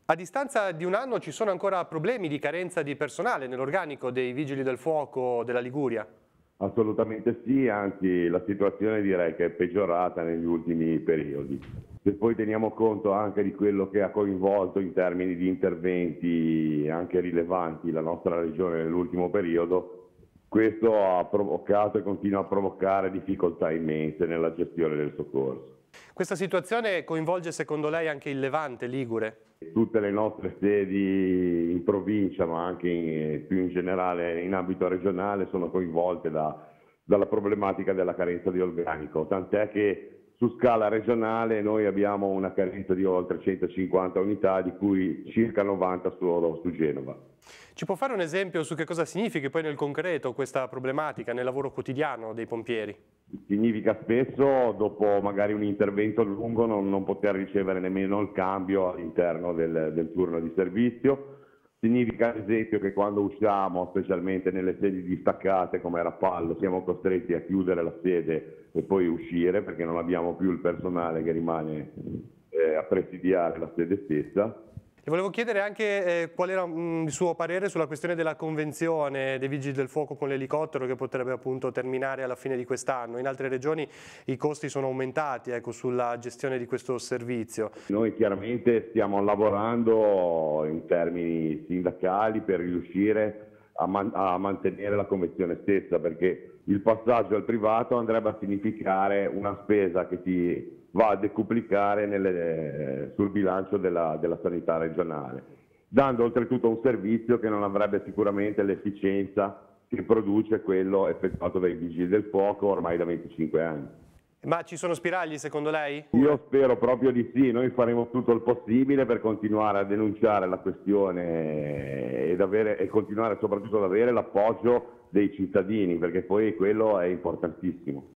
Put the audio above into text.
A distanza di un anno ci sono ancora problemi di carenza di personale nell'organico dei Vigili del Fuoco della Liguria? Assolutamente sì, anzi la situazione direi che è peggiorata negli ultimi periodi. Se poi teniamo conto anche di quello che ha coinvolto in termini di interventi anche rilevanti la nostra regione nell'ultimo periodo, questo ha provocato e continua a provocare difficoltà immense nella gestione del soccorso. Questa situazione coinvolge secondo lei anche il Levante ligure? Tutte le nostre sedi in provincia, ma anche più in generale in ambito regionale, sono coinvolte dalla problematica della carenza di organico, tant'è che su scala regionale noi abbiamo una carenza di oltre 150 unità, di cui circa 90 solo su Genova. Ci può fare un esempio su che cosa significhi poi nel concreto questa problematica nel lavoro quotidiano dei pompieri? Significa spesso, dopo magari un intervento lungo, non poter ricevere nemmeno il cambio all'interno del turno di servizio. Significa ad esempio che quando usciamo, specialmente nelle sedi distaccate come Rappallo, siamo costretti a chiudere la sede e poi uscire perché non abbiamo più il personale che rimane a presidiare la sede stessa. Le volevo chiedere anche qual era il suo parere sulla questione della convenzione dei Vigili del Fuoco con l'elicottero che potrebbe appunto terminare alla fine di quest'anno. In altre regioni i costi sono aumentati, ecco, sulla gestione di questo servizio. Noi chiaramente stiamo lavorando in termini sindacali per riuscire a mantenere la convenzione stessa, perché il passaggio al privato andrebbe a significare una spesa che si va a decuplicare sul bilancio della sanità regionale, dando oltretutto un servizio che non avrebbe sicuramente l'efficienza che produce quello effettuato dai Vigili del Fuoco ormai da 25 anni. Ma ci sono spiragli secondo lei? Io spero proprio di sì, noi faremo tutto il possibile per continuare a denunciare la questione e continuare soprattutto ad avere l'appoggio dei cittadini, perché poi quello è importantissimo.